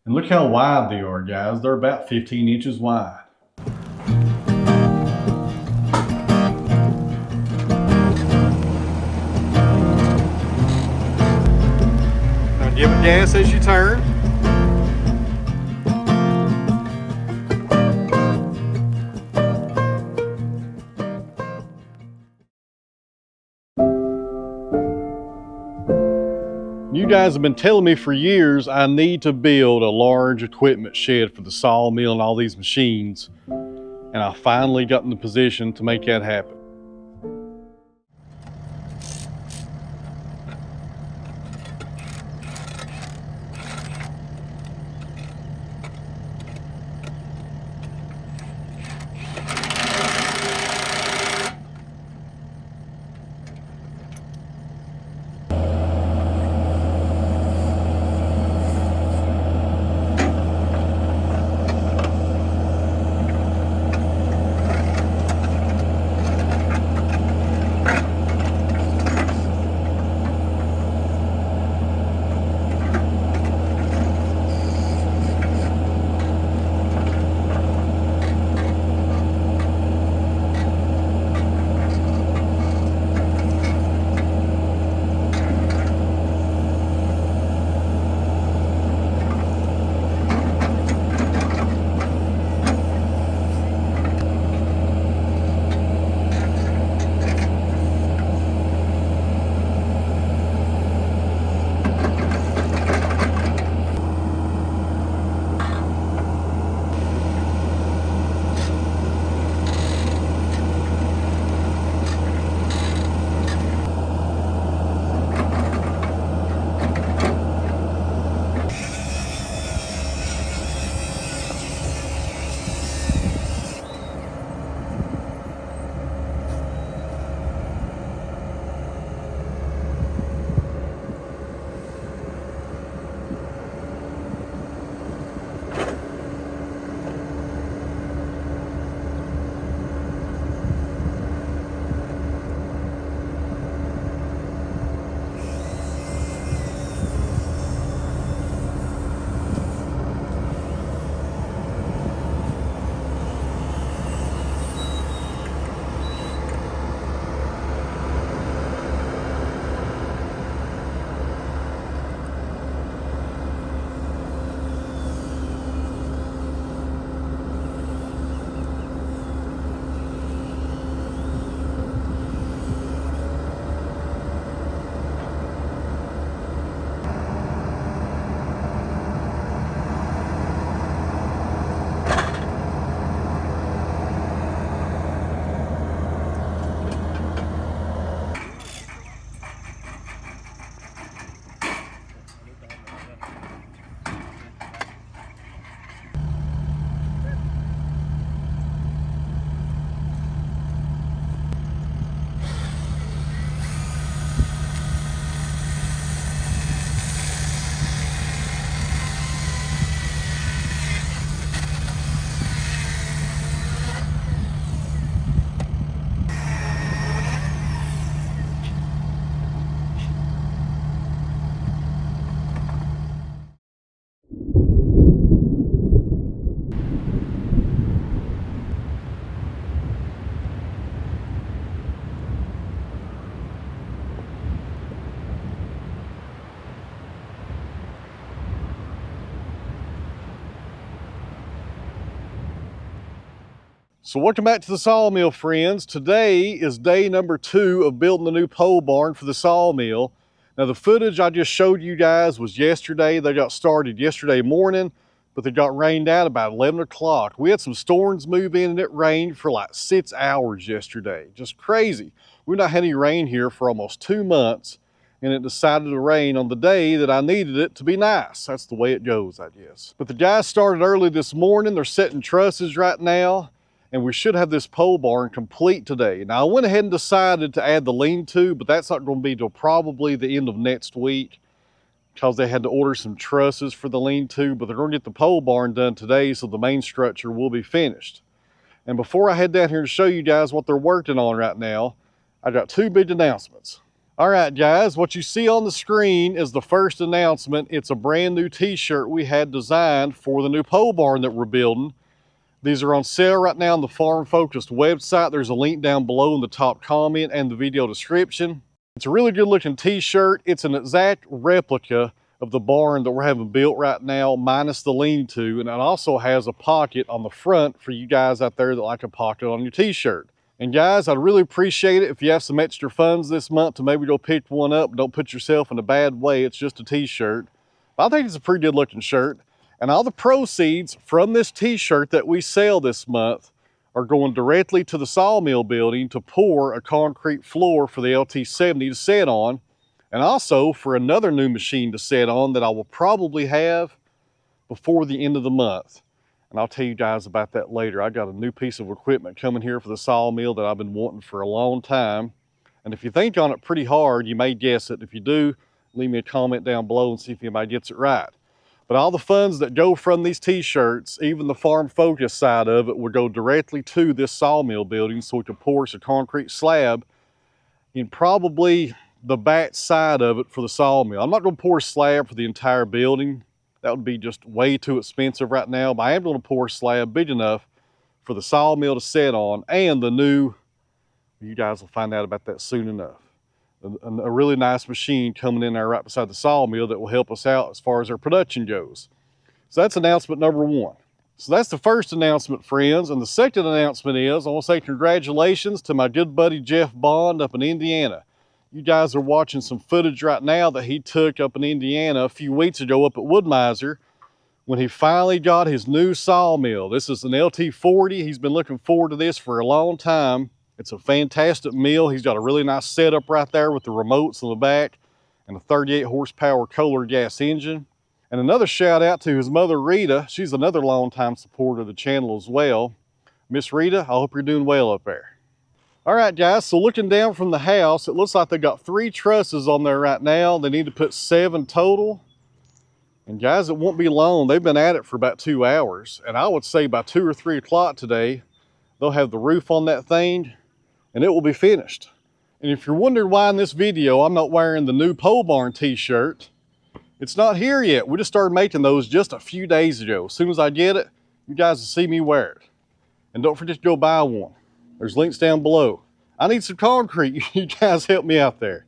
And look how wide they are, guys. They're about 15 inches wide. Now give it gas as you turn. You guys have been telling me for years I need to build a large equipment shed for the sawmill and all these machines, and I finally got in the position to make that happen. So welcome back to the sawmill, friends. Today is day number 2 of building the new pole barn for the sawmill. Now the footage I just showed you guys was yesterday. They got started yesterday morning, but they got rained out about 11 o'clock. We had some storms move in and it rained for like 6 hours yesterday. Just crazy. We've not had any rain here for almost 2 months, and it decided to rain on the day that I needed it to be nice. That's the way it goes, I guess. But the guys started early this morning. They're setting trusses right now, and we should have this pole barn complete today. Now I went ahead and decided to add the lean-to, but that's not going to be till probably the end of next week, because they had to order some trusses for the lean-to, but they're going to get the pole barn done today, so the main structure will be finished. And before I head down here to show you guys what they're working on right now, I got 2 big announcements. All right, guys, what you see on the screen is the first announcement. It's a brand new t-shirt we had designed for the new pole barn that we're building. These are on sale right now on the Farm Focused website. There's a link down below in the top comment and the video description. It's a really good looking t-shirt. It's an exact replica of the barn that we're having built right now, minus the lean-to, and it also has a pocket on the front for you guys out there that like a pocket on your t-shirt. And guys, I'd really appreciate it if you have some extra funds this month to maybe go pick one up. Don't put yourself in a bad way. It's just a t-shirt. But I think it's a pretty good looking shirt. And all the proceeds from this t-shirt that we sell this month are going directly to the Sawmill building to pour a concrete floor for the LT70 to set on, and also for another new machine to set on that I will probably have before the end of the month. And I'll tell you guys about that later. I got a new piece of equipment coming here for the Sawmill that I've been wanting for a long time. And if you think on it pretty hard, you may guess it. If you do, leave me a comment down below and see if anybody gets it right. But all the funds that go from these t-shirts, even the Farm Focus side of it, will go directly to this Sawmill building so we can pour us a concrete slab in probably the back side of it for the Sawmill. I'm not going to pour a slab for the entire building. That would be just way too expensive right now, but I am going to pour a slab big enough for the Sawmill to set on, and the new, you guys will find out about that soon enough. A really nice machine coming in there right beside the Sawmill that will help us out as far as our production goes. So that's announcement number one. So that's the first announcement, friends. And the second announcement is, I want to say congratulations to my good buddy Jeff Bond up in Indiana. You guys are watching some footage right now that he took up in Indiana a few weeks ago up at Wood-Mizer when he finally got his new sawmill. This is an LT40. He's been looking forward to this for a long time. It's a fantastic mill. He's got a really nice setup right there with the remotes on the back and a 38 horsepower Kohler gas engine. And another shout out to his mother, Rita. She's another longtime supporter of the channel as well. Miss Rita, I hope you're doing well up there. All right, guys, so looking down from the house, it looks like they got 3 trusses on there right now. They need to put 7 total. And guys, it won't be long. They've been at it for about 2 hours. And I would say by 2 or 3 o'clock today, they'll have the roof on that thing and it will be finished. And if you're wondering why in this video I'm not wearing the new pole barn t-shirt, it's not here yet. We just started making those just a few days ago. As soon as I get it, you guys will see me wear it. And don't forget to go buy one. There's links down below. I need some concrete. You guys help me out there.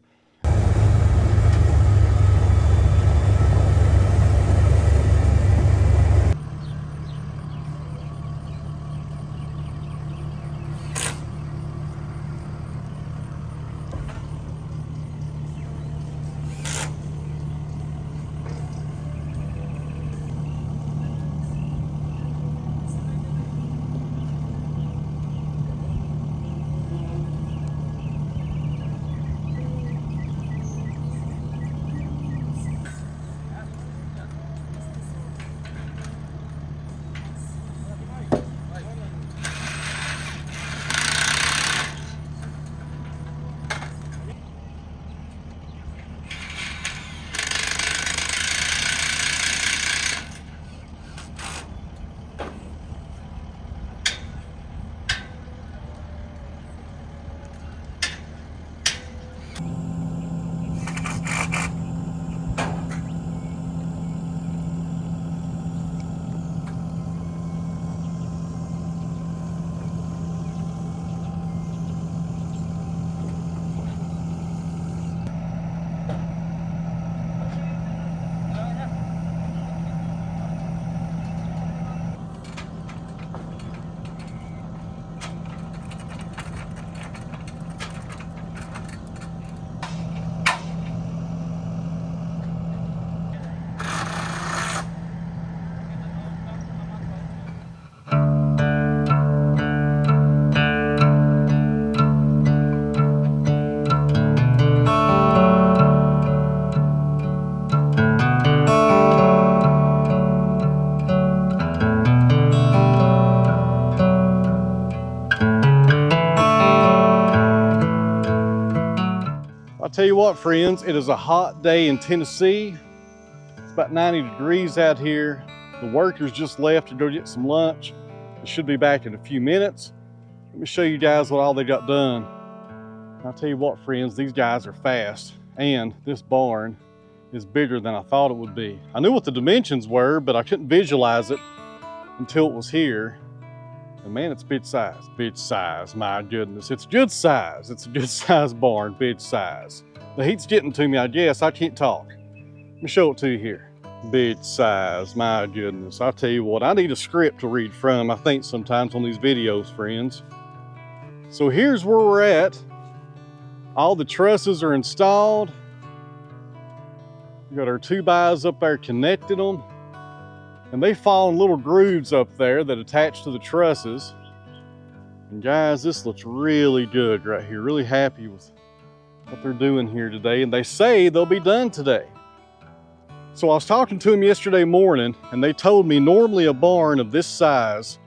I'll tell you what, friends, it is a hot day in Tennessee. It's about 90 degrees out here. The workers just left to go get some lunch. They should be back in a few minutes. Let me show you guys what all they got done. I'll tell you what, friends, these guys are fast, and this barn is bigger than I thought it would be. I knew what the dimensions were, but I couldn't visualize it until it was here. And man, it's big size. Big size, my goodness. It's good size. It's a good size barn, big size. The heat's getting to me, I guess. I can't talk. Let me show it to you here. Big size, my goodness. I'll tell you what, I need a script to read from, I think, sometimes on these videos, friends. So here's where we're at. All the trusses are installed. We got our 2x up there connected them. And they fall in little grooves up there that attach to the trusses. And guys, this looks really good right here. Really happy with what they're doing here today. And they say they'll be done today. So I was talking to them yesterday morning, and they told me normally a barn of this size,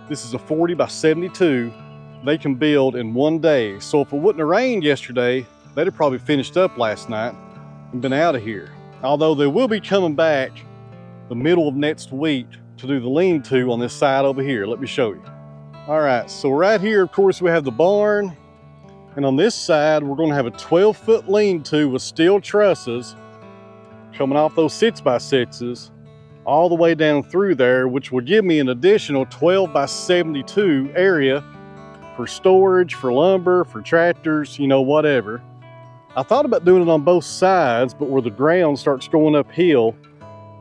this is a 40 by 72, they can build in one day. So if it wouldn't have rained yesterday, they'd have probably finished up last night and been out of here. Although they will be coming back the middle of next week to do the lean-to on this side over here. Let me show you. All right, so right here, of course, we have the barn. And on this side, we're gonna have a 12-foot lean-to with steel trusses coming off those 6x6s all the way down through there, which will give me an additional 12 by 72 area for storage, for lumber, for tractors, you know, whatever. I thought about doing it on both sides, but where the ground starts going uphill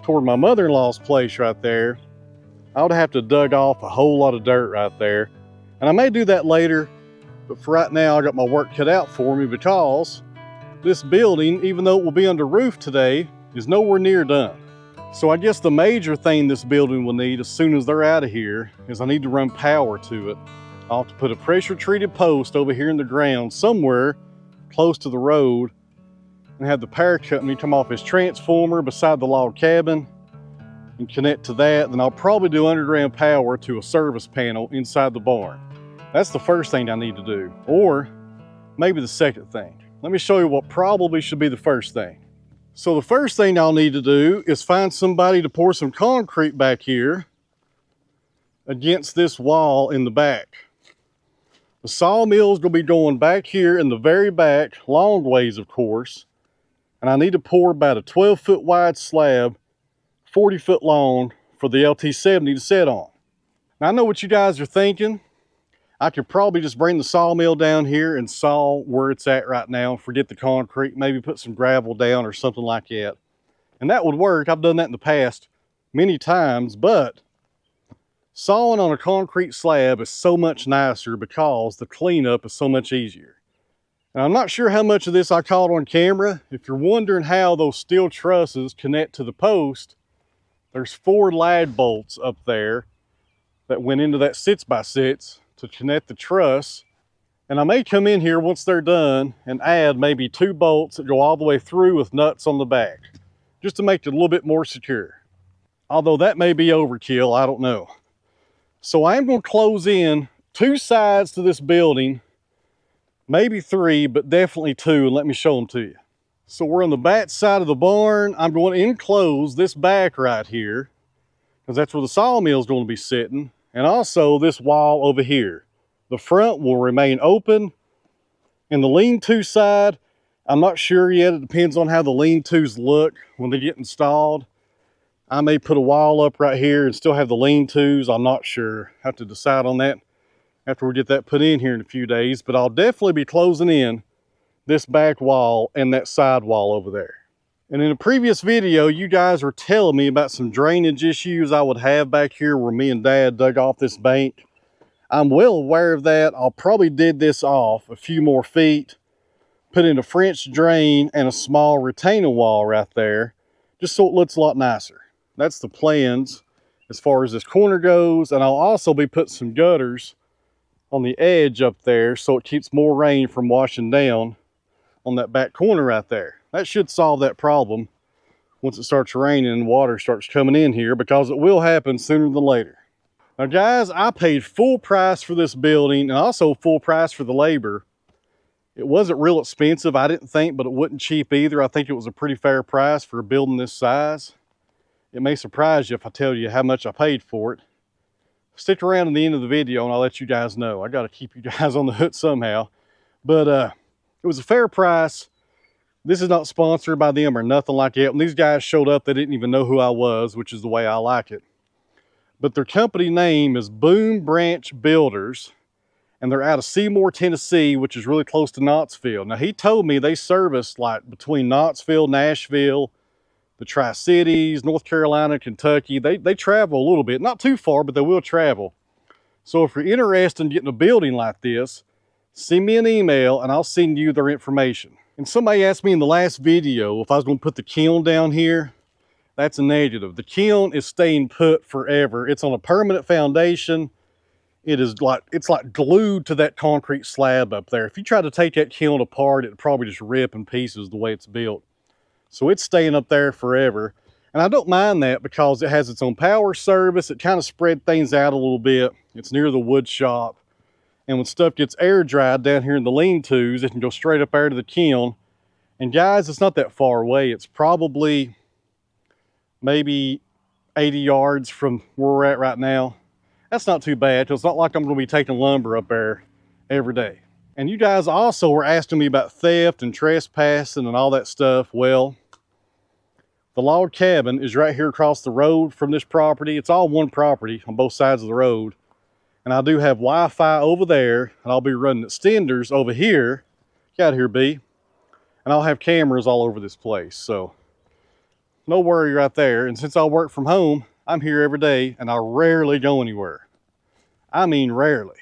toward my mother-in-law's place right there, I would have to dug off a whole lot of dirt right there. And I may do that later, but for right now, I got my work cut out for me because this building, even though it will be under roof today, is nowhere near done. So I guess the major thing this building will need as soon as they're out of here is I need to run power to it. I'll have to put a pressure treated post over here in the ground somewhere close to the road and have the power company come off his transformer beside the log cabin and connect to that. Then I'll probably do underground power to a service panel inside the barn. That's the first thing I need to do, or maybe the second thing. Let me show you what probably should be the first thing. So the first thing I'll need to do is find somebody to pour some concrete back here against this wall in the back. The sawmill is going to be going back here in the very back, long ways of course, and I need to pour about a 12-foot wide slab, 40-foot long for the LT70 to set on. Now I know what you guys are thinking. I could probably just bring the sawmill down here and saw where it's at right now, forget the concrete, maybe put some gravel down or something like that. And that would work. I've done that in the past many times, but sawing on a concrete slab is so much nicer because the cleanup is so much easier. And I'm not sure how much of this I caught on camera. If you're wondering how those steel trusses connect to the post, there's 4 lag bolts up there that went into that 6x6 to connect the truss. And I may come in here once they're done and add maybe 2 bolts that go all the way through with nuts on the back, just to make it a little bit more secure. Although that may be overkill, I don't know. So I am going to close in 2 sides to this building, maybe 3, but definitely 2, and let me show them to you. So we're on the back side of the barn. I'm going to enclose this back right here, because that's where the sawmill is going to be sitting. And also this wall over here. The front will remain open. And the lean-to side, I'm not sure yet. It depends on how the lean-tos look when they get installed. I may put a wall up right here and still have the lean-tos. I'm not sure. Have to decide on that after we get that put in here in a few days. But I'll definitely be closing in this back wall and that side wall over there. And in a previous video, you guys were telling me about some drainage issues I would have back here where me and Dad dug off this bank. I'm well aware of that. I'll probably dig this off a few more feet, put in a French drain and a small retaining wall right there, just so it looks a lot nicer. That's the plans as far as this corner goes. And I'll also be putting some gutters on the edge up there so it keeps more rain from washing down on that back corner right there. That should solve that problem once it starts raining and water starts coming in here, because it will happen sooner than later. Now guys, I paid full price for this building and also full price for the labor. It wasn't real expensive, I didn't think, but it wasn't cheap either. I think it was a pretty fair price for a building this size. It may surprise you if I tell you how much I paid for it. Stick around to the end of the video and I'll let you guys know. I got to keep you guys on the hook somehow. But It was a fair price. This is not sponsored by them or nothing like that. When these guys showed up, they didn't even know who I was, which is the way I like it. But their company name is Boom Branch Builders, and they're out of Seymour, Tennessee, which is really close to Knoxville. Now, he told me they service like between Knoxville, Nashville, the Tri-Cities, North Carolina, Kentucky. They travel a little bit, not too far, but they will travel. So if you're interested in getting a building like this, send me an email and I'll send you their information. And somebody asked me in the last video if I was going to put the kiln down here. That's a negative. The kiln is staying put forever. It's on a permanent foundation. It's like glued to that concrete slab up there. If you try to take that kiln apart, it'd probably just rip in pieces the way it's built. So it's staying up there forever. And I don't mind that because it has its own power service. It kind of spread things out a little bit. It's near the wood shop. And when stuff gets air dried down here in the lean-tos, it can go straight up there to the kiln. And guys, it's not that far away. It's probably maybe 80 yards from where we're at right now. That's not too bad, because it's not like I'm going to be taking lumber up there every day. And you guys also were asking me about theft and trespassing and all that stuff. Well, the log cabin is right here across the road from this property. It's all one property on both sides of the road. And I do have Wi-Fi over there, and I'll be running extenders over here. Get out of here, B. And I'll have cameras all over this place. So no worry right there. And since I work from home, I'm here every day, and I rarely go anywhere. I mean rarely.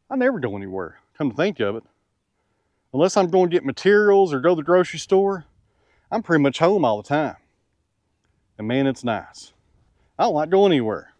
I never go anywhere, come to think of it. Unless I'm going to get materials or go to the grocery store, I'm pretty much home all the time. And man, it's nice. I don't like going anywhere.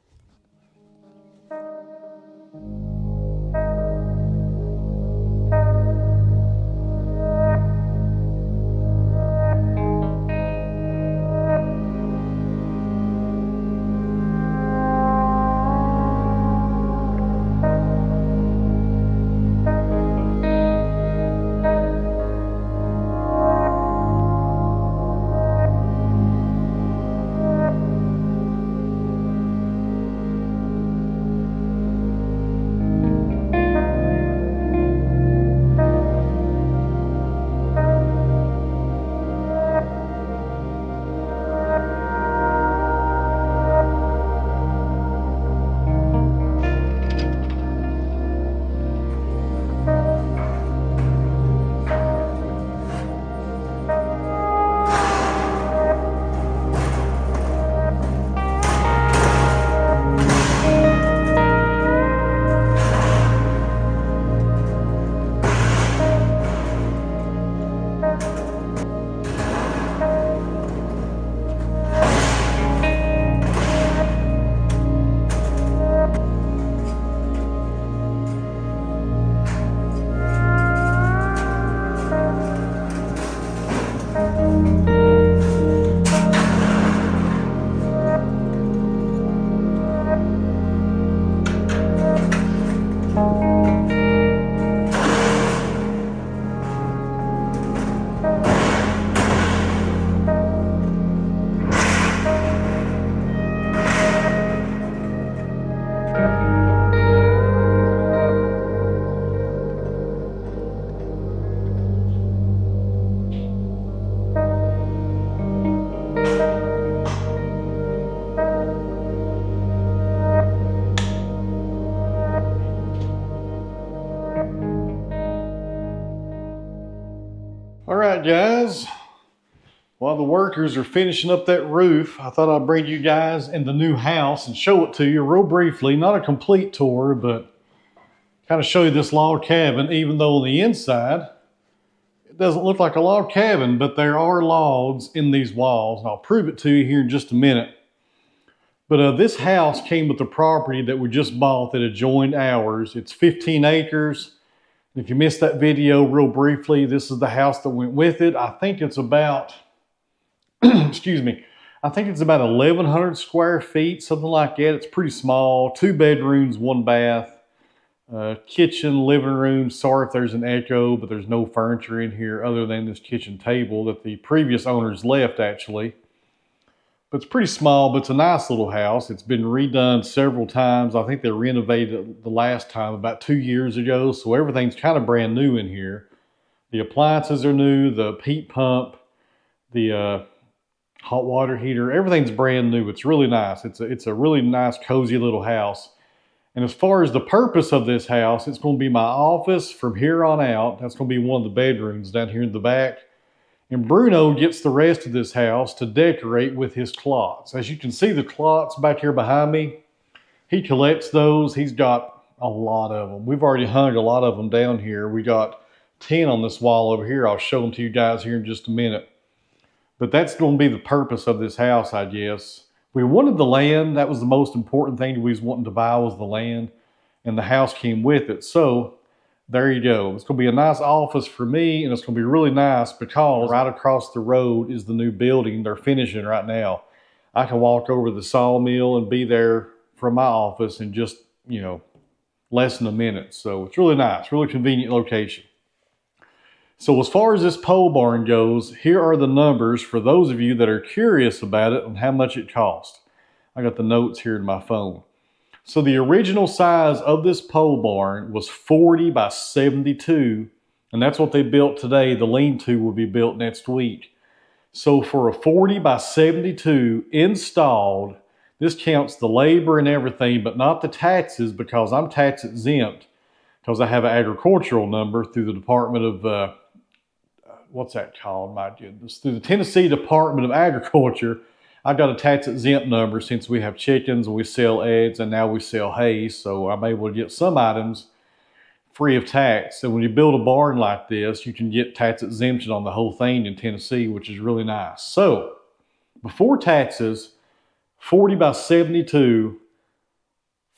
All right, guys. While the workers are finishing up that roof, I thought I'd bring you guys in the new house and show it to you real briefly. Not a complete tour, but kind of show you this log cabin, even though on the inside, it doesn't look like a log cabin, but there are logs in these walls, and I'll prove it to you here in just a minute. But this house came with the property that we just bought that adjoined ours. It's 15 acres. If you missed that video real briefly, this is the house that went with it. I think it's about, excuse me, I think it's about 1,100 square feet, something like that. It's pretty small, 2 bedrooms, 1 bath, kitchen, living room. Sorry if there's an echo, but there's no furniture in here other than this kitchen table that the previous owners left, actually. But it's pretty small, but it's a nice little house. It's been redone several times. I think they renovated it the last time about 2 years ago. So everything's kind of brand new in here. The appliances are new, the heat pump, the hot water heater, everything's brand new. It's really nice. It's a really nice, cozy little house. And as far as the purpose of this house, it's going to be my office from here on out. That's going to be one of the bedrooms down here in the back. And Bruno gets the rest of this house to decorate with his clots. As you can see, the clots back here behind me, he collects those. He's got a lot of them. We've already hung a lot of them down here. We got 10 on this wall over here. I'll show them to you guys here in just a minute. But that's going to be the purpose of this house, I guess. We wanted the land. That was the most important thing we was wanting to buy, was the land. And the house came with it. So there you go. It's going to be a nice office for me, and it's going to be really nice because right across the road is the new building they're finishing right now. I can walk over to the Sawmill and be there from my office in just, less than a minute. So it's really nice, really convenient location. So as far as this pole barn goes, here are the numbers for those of you that are curious about it and how much it cost. I got the notes here in my phone. So the original size of this pole barn was 40 by 72, and that's what they built today. The lean-to will be built next week. So for a 40 by 72 installed, this counts the labor and everything, but not the taxes, because I'm tax exempt because I have an agricultural number through the Department of, what's that called, my goodness, through the Tennessee Department of Agriculture. I've got a tax exempt number since we have chickens and we sell eggs and now we sell hay. So I'm able to get some items free of tax. So when you build a barn like this, you can get tax exemption on the whole thing in Tennessee, which is really nice. So before taxes, 40 by 72,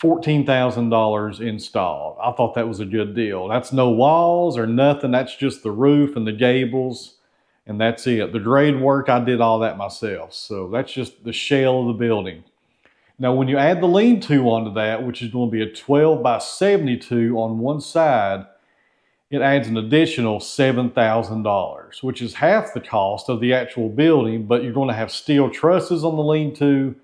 $14,000 installed. I thought that was a good deal. That's no walls or nothing. That's just the roof and the gables, and that's it. The grade work, I did all that myself. So that's just the shell of the building. Now, when you add the lean-to onto that, which is going to be a 12 by 72 on one side, it adds an additional $7,000, which is half the cost of the actual building, but you're going to have steel trusses on the lean-to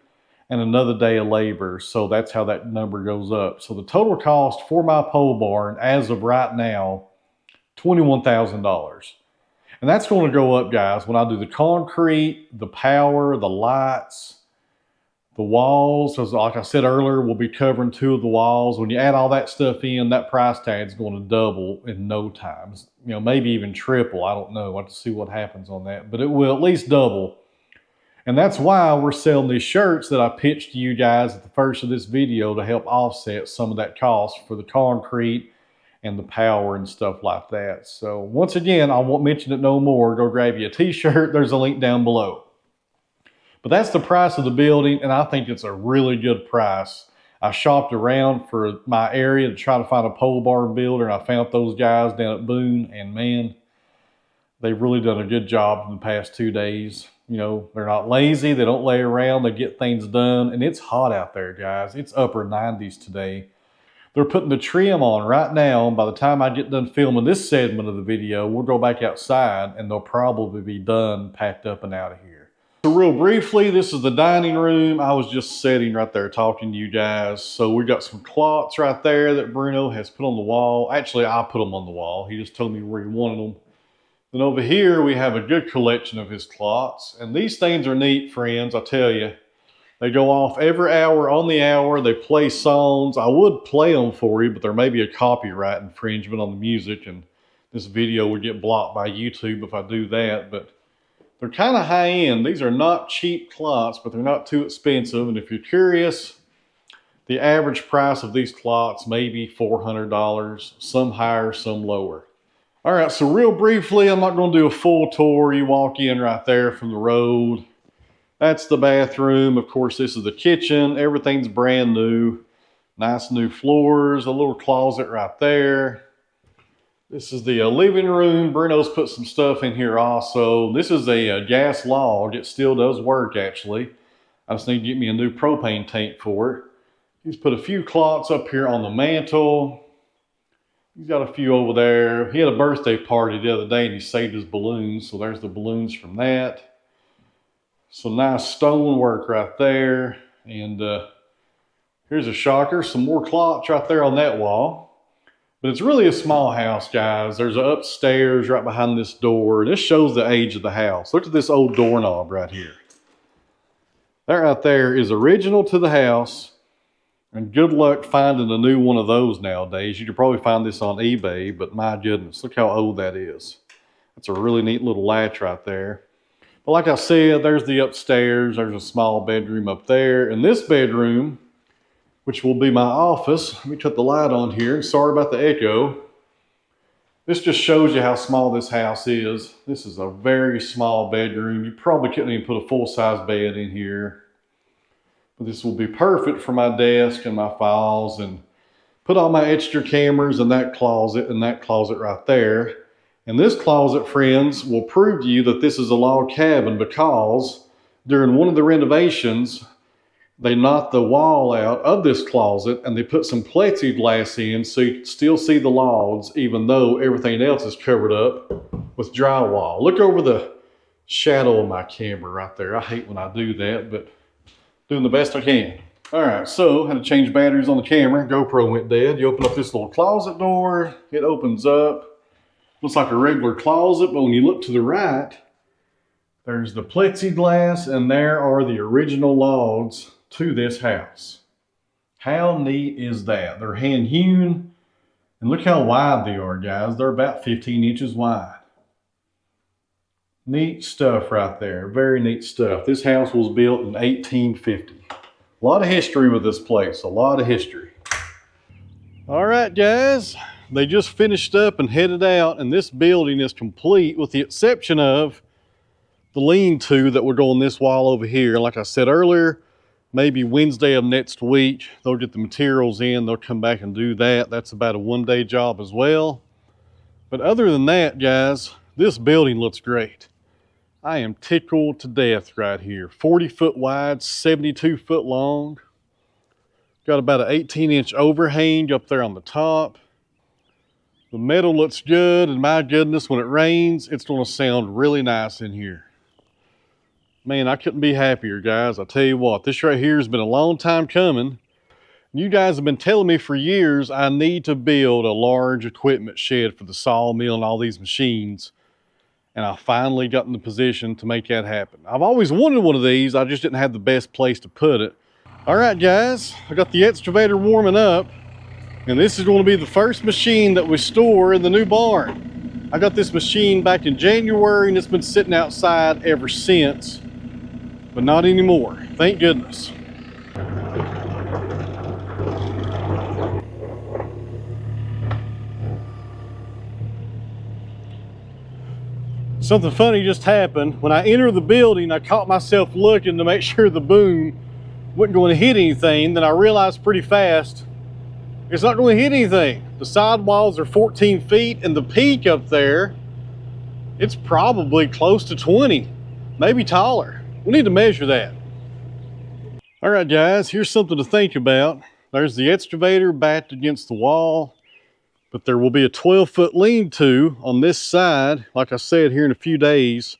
and another day of labor. So that's how that number goes up. So the total cost for my pole barn as of right now, $21,000. And that's going to go up, guys, when I do the concrete, the power, the lights, the walls. Because like I said earlier, we'll be covering 2 of the walls. When you add all that stuff in, that price tag is going to double in no time. Maybe even triple. I don't know. We'll have to see what happens on that. But it will at least double. And that's why we're selling these shirts that I pitched to you guys at the first of this video to help offset some of that cost for the concrete and the power and stuff like that. So once again, I won't mention it no more. Go grab you a t-shirt. There's a link down below. But that's the price of the building, and I think it's a really good price. I shopped around for my area to try to find a pole barn builder, and I found those guys down at Boone, and man, they've really done a good job in the past 2 days. They're not lazy. They don't lay around. They get things done. And it's hot out there, guys. It's upper 90s today. They're putting the trim on right now. And by the time I get done filming this segment of the video, we'll go back outside and they'll probably be done, packed up and out of here. So real briefly, this is the dining room. I was just sitting right there talking to you guys. So we got some clots right there that Bruno has put on the wall. Actually, I put them on the wall. He just told me where he wanted them. Then over here, we have a good collection of his clots. And these things are neat, friends, I tell you. They go off every hour on the hour. They play songs. I would play them for you, but there may be a copyright infringement on the music, and this video would get blocked by YouTube if I do that. But they're kind of high-end. These are not cheap clots, but they're not too expensive. And if you're curious, the average price of these clots may be $400, some higher, some lower. All right, so real briefly, I'm not going to do a full tour. You walk in right there from the road. That's the bathroom. Of course, this is the kitchen. Everything's brand new. Nice new floors, a little closet right there. This is the living room. Bruno's put some stuff in here also. This is a gas log. It still does work, actually. I just need to get me a new propane tank for it. He's put a few clots up here on the mantle. He's got a few over there. He had a birthday party the other day and he saved his balloons. So there's the balloons from that. Some nice stonework right there. And here's a shocker, some more clocks right there on that wall. But it's really a small house, guys. There's an upstairs right behind this door. This shows the age of the house. Look at this old doorknob right here. That right there is original to the house. And good luck finding a new one of those nowadays. You could probably find this on eBay, but my goodness, look how old that is. That's a really neat little latch right there. But like I said, there's the upstairs. There's a small bedroom up there. And this bedroom, which will be my office. Let me put the light on here. Sorry about the echo. This just shows you how small this house is. This is a very small bedroom. You probably couldn't even put a full-size bed in here. But this will be perfect for my desk and my files, and put all my extra cameras in that closet and that closet right there. And this closet, friends, will prove to you that this is a log cabin, because during one of the renovations, they knocked the wall out of this closet and they put some plexiglass in so you can still see the logs even though everything else is covered up with drywall. Look over the shadow of my camera right there. I hate when I do that, but doing the best I can. All right, so I had to change batteries on the camera. GoPro went dead. You open up this little closet door. It opens up. Looks like a regular closet, but when you look to the right, there's the plexiglass and there are the original logs to this house. How neat is that? They're hand hewn, and look how wide they are, guys. They're about 15 inches wide. Neat stuff right there. Very neat stuff. This house was built in 1850. A lot of history with this place. A lot of history. All right, guys. They just finished up and headed out, and this building is complete with the exception of the lean-to that will go on this wall over here. Like I said earlier, maybe Wednesday of next week, they'll get the materials in, they'll come back and do that. That's about a one-day job as well. But other than that, guys, this building looks great. I am tickled to death right here. 40 foot wide, 72 foot long. Got about an 18-inch overhang up there on the top. The metal looks good, and my goodness, when it rains, it's gonna sound really nice in here. Man, I couldn't be happier, guys. I tell you what, this right here has been a long time coming. You guys have been telling me for years I need to build a large equipment shed for the sawmill and all these machines. And I finally got in the position to make that happen. I've always wanted one of these, I just didn't have the best place to put it. All right, guys, I got the excavator warming up, and this is going to be the first machine that we store in the new barn. I got this machine back in January, and it's been sitting outside ever since. But not anymore, thank goodness. Something funny just happened. When I entered the building, I caught myself looking to make sure the boom wasn't going to hit anything. Then I realized pretty fast, it's not going to hit anything. The side walls are 14 feet, and the peak up there, it's probably close to 20, maybe taller. We need to measure that. All right, guys, here's something to think about. There's the excavator backed against the wall, but there will be a 12-foot lean-to on this side, like I said, here in a few days.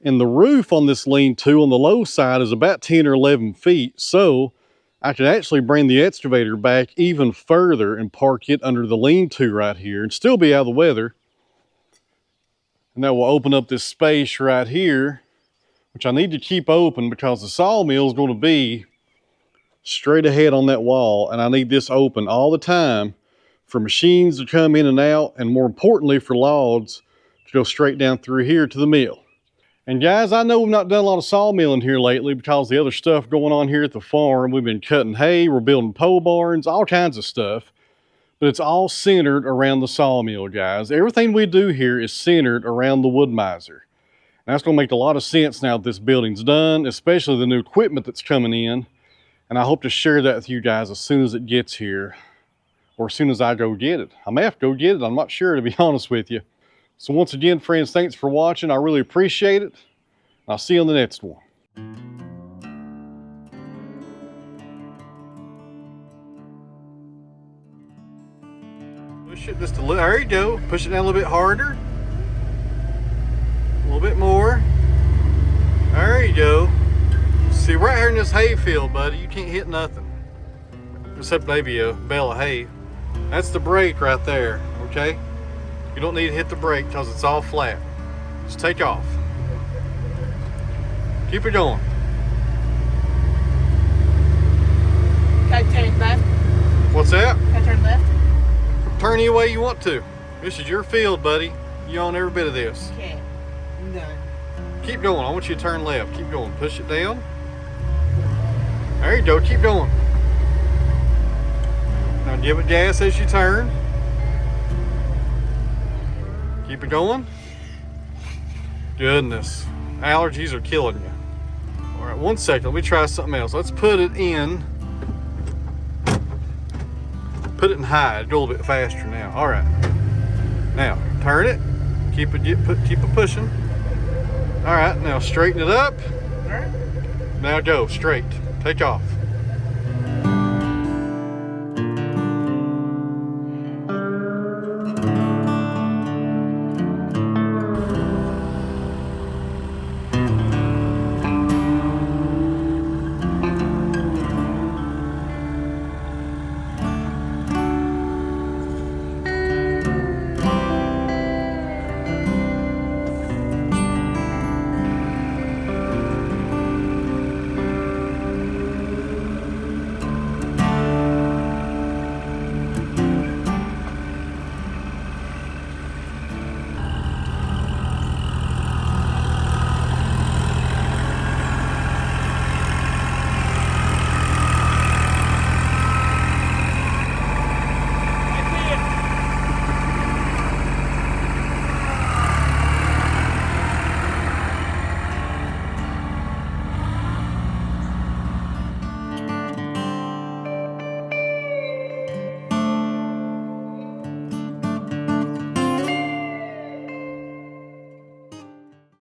And the roof on this lean-to on the low side is about 10 or 11 feet. So I could actually bring the excavator back even further and park it under the lean-to right here and still be out of the weather. And that will open up this space right here, which I need to keep open because the sawmill is going to be straight ahead on that wall, and I need this open all the time for machines to come in and out, and more importantly for logs to go straight down through here to the mill. And guys, I know we've not done a lot of sawmilling here lately because the other stuff going on here at the farm. We've been cutting hay, we're building pole barns, all kinds of stuff, but it's all centered around the sawmill, guys. Everything we do here is centered around the Wood-Mizer. That's going to make a lot of sense now that this building's done, especially the new equipment that's coming in. And I hope to share that with you guys as soon as it gets here, or as soon as I go get it. I may have to go get it. I'm not sure, to be honest with you. So once again, friends, thanks for watching. I really appreciate it. I'll see you on the next one. Push it just a little. There you go. Push it down a little bit harder. A little bit more. There you go. See, right here in this hay field, buddy, you can't hit nothing. Except maybe a bale of hay. That's the brake right there, okay? You don't need to hit the brake because it's all flat. Just take off. Keep it going. Can I turn left? What's that? Can I turn left? Turn any way you want to. This is your field, buddy. You own every bit of this. Okay. I'm done. Keep going. I want you to turn left. Keep going. Push it down. There you go. Keep going. Now give it gas as you turn. Keep it going. Goodness. Allergies are killing you. All right, 1 second. Let me try something else. Let's put it in. Put it in high. Go a little bit faster now. All right. Now turn it. Keep it pushing. All right. Now straighten it up. All right. Now go straight. Take off.